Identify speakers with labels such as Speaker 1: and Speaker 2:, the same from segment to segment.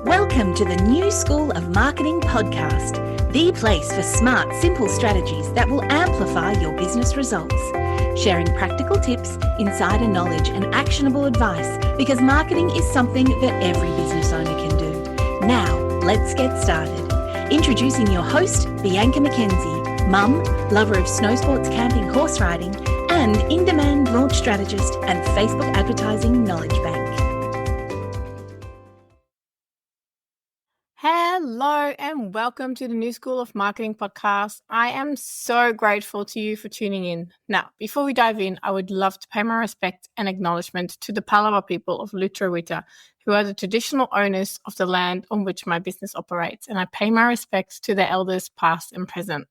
Speaker 1: Welcome to the New School of Marketing podcast, the place for smart, simple strategies that will amplify your business results. Sharing practical tips, insider knowledge, and actionable advice because marketing is something that every business owner can do. Now, let's get started. Introducing your host, Bianca McKenzie, mum, lover of snow sports, camping, horse riding, and in-demand launch strategist and Facebook advertising knowledge bank.
Speaker 2: Hello and welcome to the New School of Marketing podcast. I am so grateful to you for tuning in. Now, before we dive in, I would love to pay my respect and acknowledgement to the Palawa people of Lutruwita, who are the traditional owners of the land on which my business operates, and I pay my respects to the elders past and present.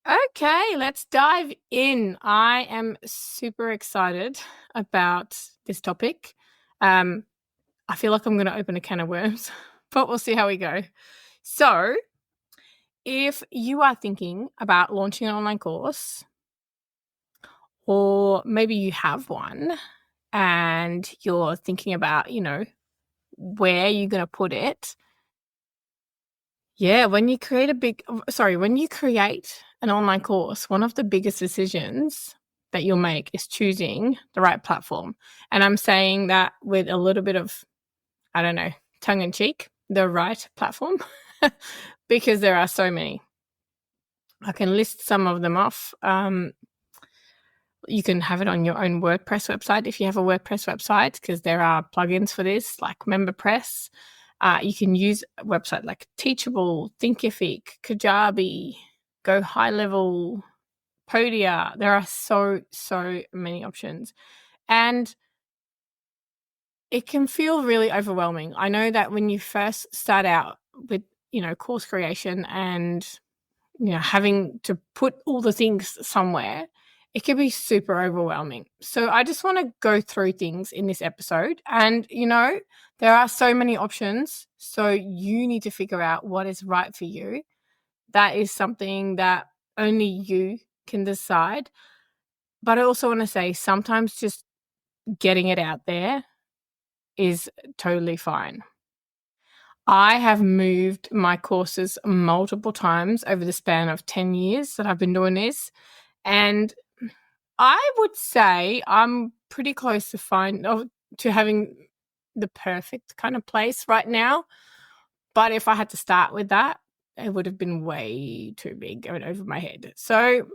Speaker 2: Okay, let's dive in. I am super excited about this topic. I feel like I'm going to open a can of worms, but we'll see how we go. So, if you are thinking about launching an online course, or maybe you have one and you're thinking about, where you're going to put it. Yeah, when you create an online course, one of the biggest decisions that you'll make is choosing the right platform. And I'm saying that with a little bit of, tongue in cheek, the right platform, because there are so many. I can list some of them off. You can have it on your own WordPress website if you have a WordPress website, because there are plugins for this, like MemberPress. You can use a website like Teachable, Thinkific, Kajabi, Go High Level, Podia. There are so many options. And it can feel really overwhelming. I know that when you first start out with, course creation and, having to put all the things somewhere, it can be super overwhelming. So I just want to go through things in this episode. And, there are so many options. So you need to figure out what is right for you. That is something that only you can decide. But I also want to say sometimes just getting it out there is totally fine. I have moved my courses multiple times over the span of 10 years that I've been doing this. And I would say I'm pretty close to having the perfect kind of place right now. But if I had to start with that, it would have been way too big going over my head. So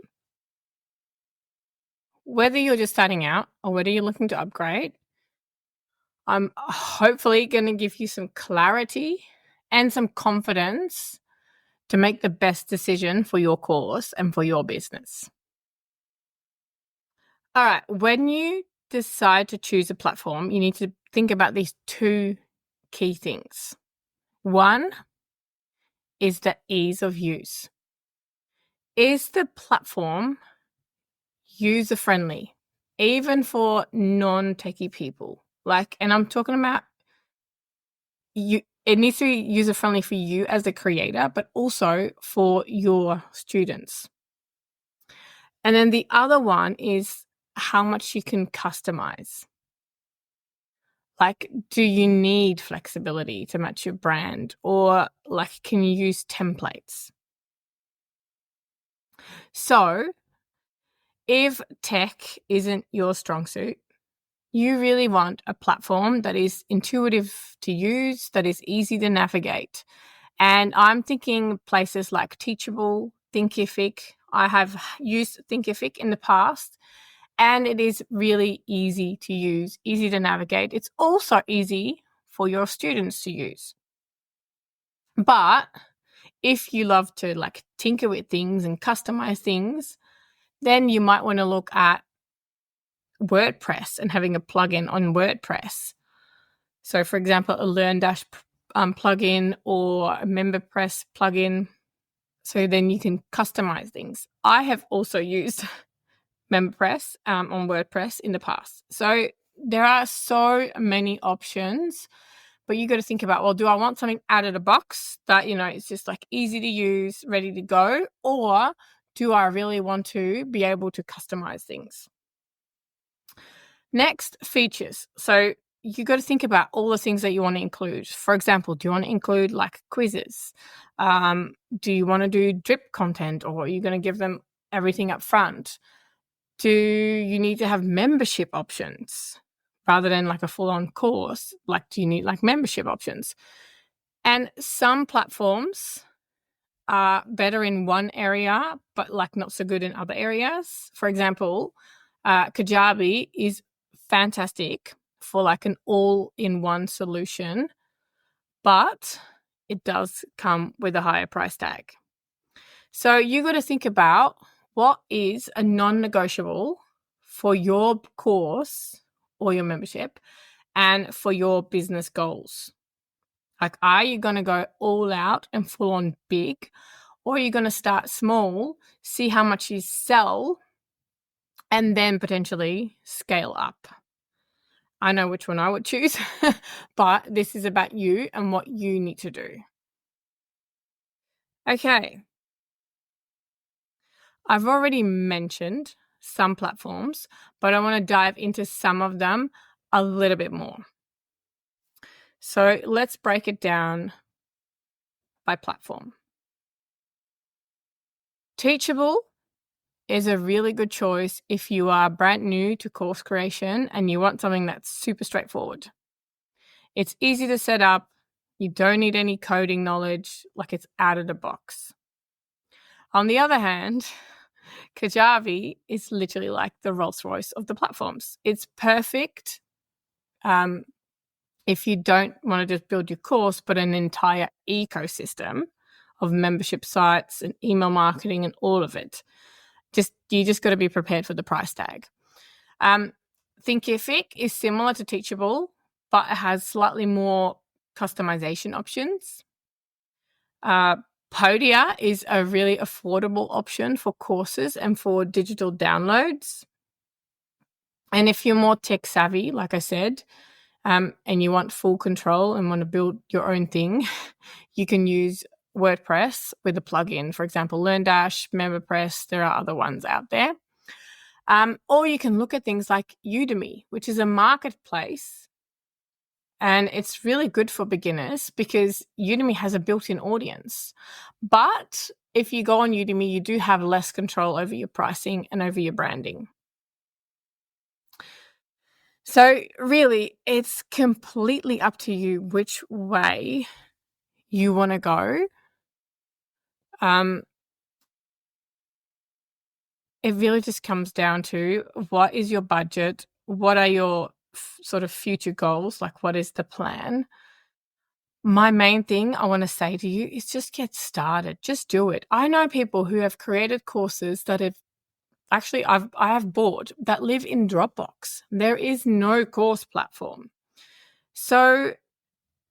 Speaker 2: whether you're just starting out or whether you're looking to upgrade, I'm hopefully going to give you some clarity and some confidence to make the best decision for your course and for your business. All right, when you decide to choose a platform, you need to think about these two key things. One is the ease of use. Is the platform user-friendly, even for non-techie people? And I'm talking about it needs to be user-friendly for you as the creator, but also for your students. And then the other one is how much you can customize. Do you need flexibility to match your brand, or can you use templates? So if tech isn't your strong suit, you really want a platform that is intuitive to use, that is easy to navigate. And I'm thinking places like Teachable, Thinkific. I have used Thinkific in the past, and it is really easy to use, easy to navigate. It's also easy for your students to use. But if you love to tinker with things and customize things, then you might want to look at WordPress and having a plugin on WordPress. So, for example, a LearnDash plugin or a MemberPress plugin. So then you can customize things. I have also used MemberPress on WordPress in the past. So there are so many options, but you got to think about, do I want something out of the box that, it's just easy to use, ready to go, or do I really want to be able to customize things? Next, features. So you got to think about all the things that you want to include. For example, do you want to include like quizzes? Do you want to do drip content, or are you going to give them everything up front? Do you need to have membership options rather than like a full-on course? Like, do you need like membership options? And some platforms are better in one area, but like not so good in other areas. For example, Kajabi is fantastic for like an all-in-one solution, but it does come with a higher price tag. So you got to think about what is a non-negotiable for your course or your membership and for your business goals. Like, are you going to go all out and full on big, or are you going to start small, see how much you sell, and then potentially scale up? I know which one I would choose, but this is about you and what you need to do. Okay. I've already mentioned some platforms, but I want to dive into some of them a little bit more. So let's break it down by platform. Teachable is a really good choice if you are brand new to course creation and you want something that's super straightforward. It's easy to set up. You don't need any coding knowledge, like it's out of the box. On the other hand, Kajabi is literally like the Rolls-Royce of the platforms. It's perfect if you don't want to just build your course, but an entire ecosystem of membership sites and email marketing and all of it. You just got to be prepared for the price tag. Thinkific is similar to Teachable, but it has slightly more customization options. Podia is a really affordable option for courses and for digital downloads. And if you're more tech savvy, like I said, and you want full control and want to build your own thing, you can use WordPress with a plugin. For example, LearnDash, MemberPress, there are other ones out there. Or you can look at things like Udemy, which is a marketplace. And it's really good for beginners because Udemy has a built-in audience. But if you go on Udemy, you do have less control over your pricing and over your branding. So really, it's completely up to you which way you want to go. It really just comes down to what is your budget? What are your sort of future goals? Like, what is the plan? My main thing I want to say to you is just get started. Just do it. I know people who have created courses that have actually I have bought that live in Dropbox. There is no course platform. So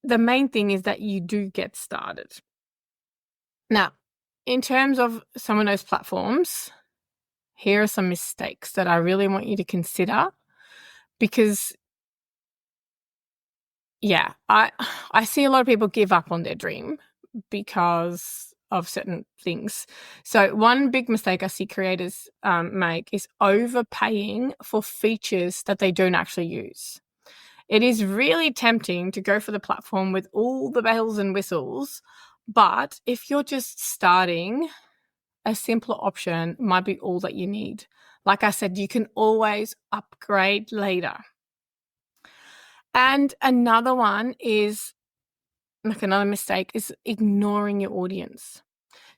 Speaker 2: the main thing is that you do get started. Now, in terms of some of those platforms, here are some mistakes that I really want you to consider because, yeah, I see a lot of people give up on their dream because of certain things. So one big mistake I see creators make is overpaying for features that they don't actually use. It is really tempting to go for the platform with all the bells and whistles, but if you're just starting, a simpler option might be all that you need. Like I said, you can always upgrade later. And another one is, like another mistake, is ignoring your audience.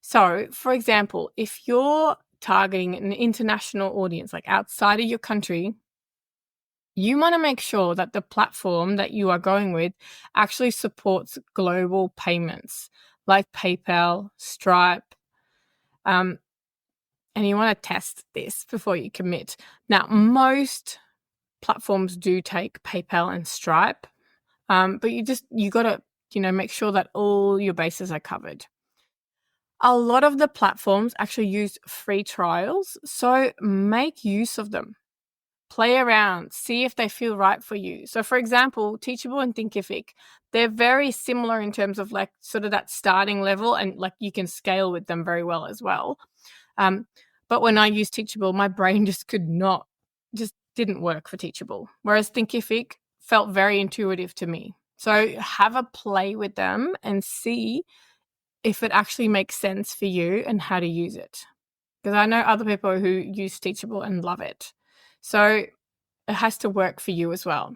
Speaker 2: So, for example, if you're targeting an international audience, like outside of your country, you want to make sure that the platform that you are going with actually supports global payments like PayPal, Stripe, and you want to test this before you commit. Now, most platforms do take PayPal and Stripe, but you got to, make sure that all your bases are covered. A lot of the platforms actually use free trials, so make use of them. Play around, see if they feel right for you. So, for example, Teachable and Thinkific, they're very similar in terms of like sort of that starting level, and like you can scale with them very well as well. But when I used Teachable, my brain just didn't work for Teachable. Whereas Thinkific, felt very intuitive to me. So have a play with them and see if it actually makes sense for you and how to use it. Because I know other people who use Teachable and love it. So it has to work for you as well.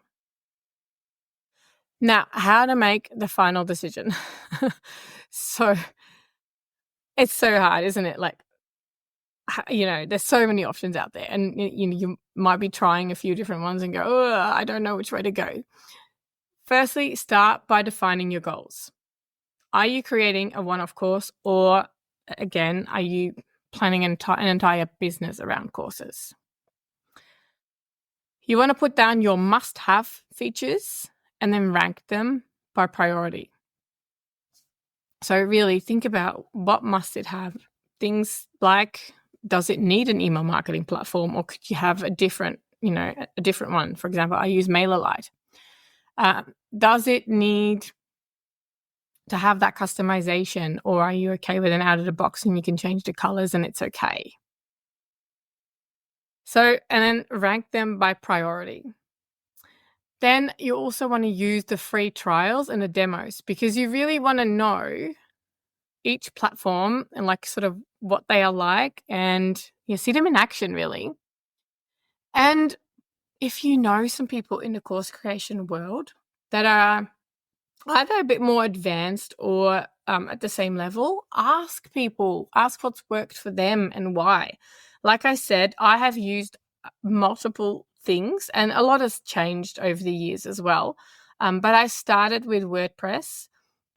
Speaker 2: Now, how to make the final decision. So it's so hard, isn't it? Like, there's so many options out there, and you might be trying a few different ones and go, oh, I don't know which way to go. Firstly, start by defining your goals. Are you creating a one-off course, or again, are you planning an entire business around courses? You want to put down your must-have features and then rank them by priority. So really think about what must it have. Things like, does it need an email marketing platform, or could you have a different one? For example, I use MailerLite. Does it need to have that customization, or are you okay with an out of the box and you can change the colors and it's okay? So, and then rank them by priority. Then you also want to use the free trials and the demos, because you really want to know each platform and like sort of what they are like, and you see them in action really. And if you know some people in the course creation world that are either a bit more advanced or at the same level, ask what's worked for them and why. Like I said, I have used multiple things, and a lot has changed over the years as well. But I started with WordPress,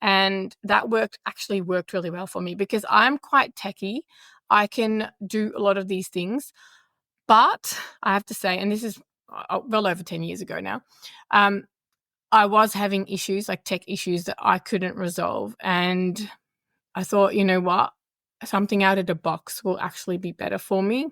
Speaker 2: and that actually worked really well for me because I'm quite techie. I can do a lot of these things, but I have to say, and this is well over 10 years ago now, I was having issues, like tech issues that I couldn't resolve. And I thought, you know what, something out of the box will actually be better for me.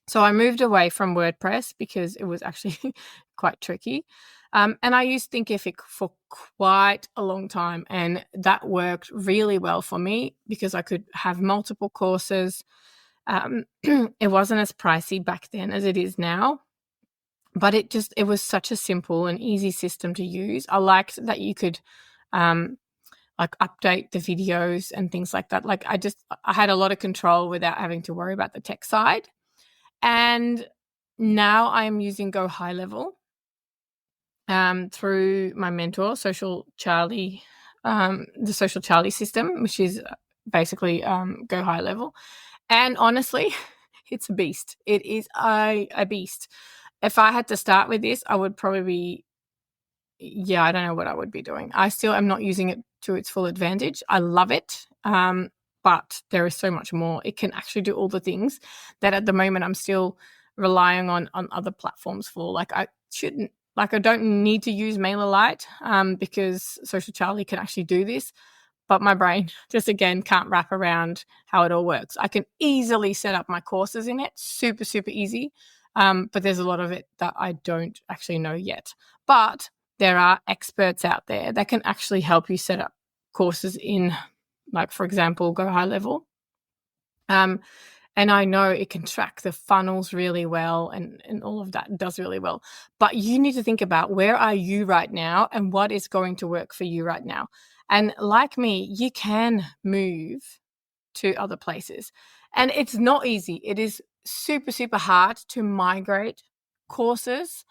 Speaker 2: So I moved away from WordPress because it was actually quite tricky. And I used Thinkific for quite a long time, and that worked really well for me because I could have multiple courses. It wasn't as pricey back then as it is now, but it was such a simple and easy system to use. I liked that you could like update the videos and things like that. Like I had a lot of control without having to worry about the tech side. And now I'm using Go High Level through my mentor, Social Charlie, the Social Charlie system, which is basically Go High Level. And honestly, it's a beast. It is a beast. If I had to start with this, I would probably I don't know what I would be doing. I still am not using it to its full advantage. I love it. But there is so much more. It can actually do all the things that at the moment I'm still relying on other platforms for. Like I don't need to use MailerLite because Social Charlie can actually do this. But my brain just, again, can't wrap around how it all works. I can easily set up my courses in it, super, super easy. But there's a lot of it that I don't actually know yet. But there are experts out there that can actually help you set up courses in, like, for example, Go High Level. And I know it can track the funnels really well and all of that does really well. But you need to think about, where are you right now and what is going to work for you right now? And like me, you can move to other places. And it's not easy. It is super, super hard to migrate courses,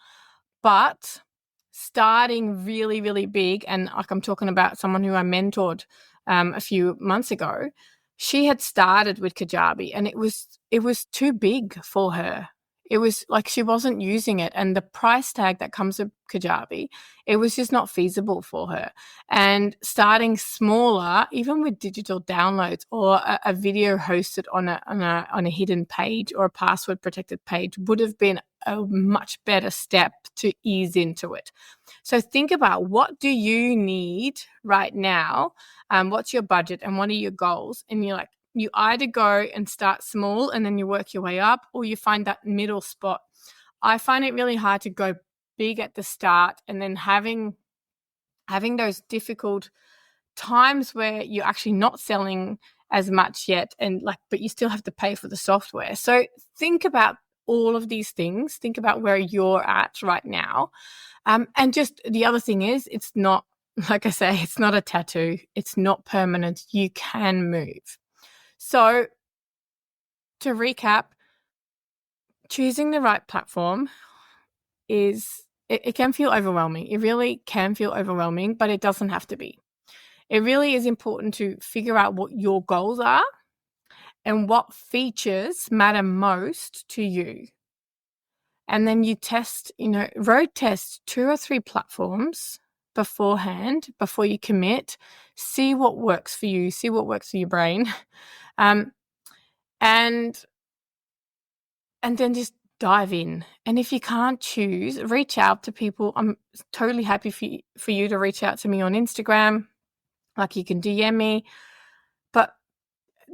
Speaker 2: but starting really, really big, and like I'm talking about someone who I mentored a few months ago, she had started with Kajabi and it was too big for her. It was like she wasn't using it, and the price tag that comes with Kajabi, it was just not feasible for her. And starting smaller, even with digital downloads or a video hosted on a hidden page or a password protected page, would have been a much better step to ease into it. So think about, what do you need right now? What's your budget and what are your goals? And you either go and start small and then you work your way up, or you find that middle spot. I find it really hard to go big at the start and then having those difficult times where you're actually not selling as much yet, and but you still have to pay for the software. So think about all of these things. Think about where you're at right now. And just the other thing is, it's not, like I say, it's not a tattoo. It's not permanent. You can move. So to recap, choosing the right platform it can feel overwhelming. It really can feel overwhelming, but it doesn't have to be. It really is important to figure out what your goals are and what features matter most to you. And then you test, road test 2 or 3 platforms beforehand, before you commit. See what works for you, see what works for your brain. And then just dive in. And if you can't choose, reach out to people. I'm totally happy for you to reach out to me on Instagram. Like, you can DM me. But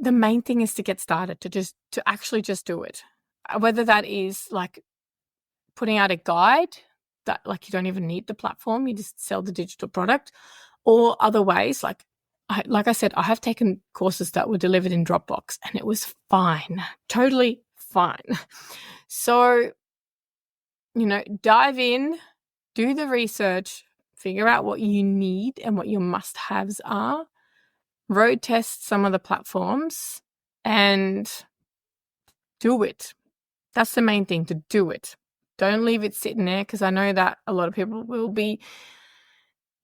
Speaker 2: the main thing is to get started, to actually just do it. Whether that is like putting out a guide that, like, you don't even need the platform, you just sell the digital product, or other ways. Like I said, I have taken courses that were delivered in Dropbox and it was fine, totally fine. So, dive in, do the research, figure out what you need and what your must-haves are, road test some of the platforms, and do it. That's the main thing, to do it. Don't leave it sitting there, because I know that a lot of people will be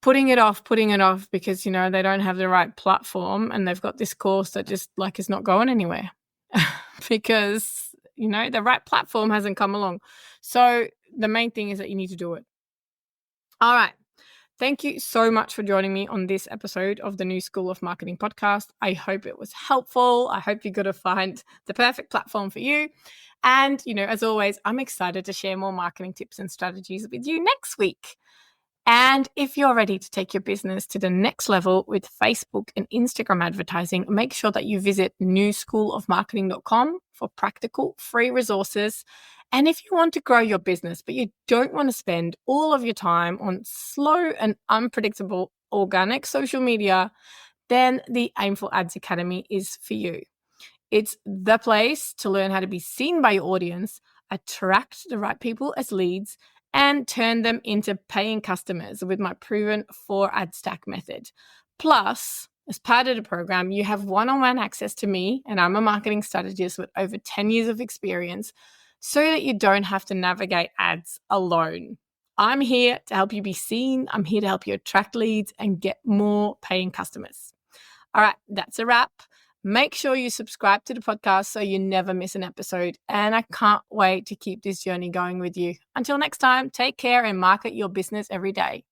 Speaker 2: putting it off because, they don't have the right platform and they've got this course that just is not going anywhere because, the right platform hasn't come along. So the main thing is that you need to do it. All right. Thank you so much for joining me on this episode of the New School of Marketing podcast. I hope it was helpful. I hope you're going to find the perfect platform for you. And, as always, I'm excited to share more marketing tips and strategies with you next week. And if you're ready to take your business to the next level with Facebook and Instagram advertising, make sure that you visit newschoolofmarketing.com for practical free resources. And if you want to grow your business, but you don't want to spend all of your time on slow and unpredictable organic social media, then the Aimful Ads Academy is for you. It's the place to learn how to be seen by your audience, attract the right people as leads, and turn them into paying customers with my proven 4 ad stack method. Plus, as part of the program, you have one-on-one access to me, and I'm a marketing strategist with over 10 years of experience, so that you don't have to navigate ads alone. I'm here to help you be seen. I'm here to help you attract leads and get more paying customers. All right, that's a wrap. Make sure you subscribe to the podcast so you never miss an episode. And I can't wait to keep this journey going with you. Until next time, take care and market your business every day.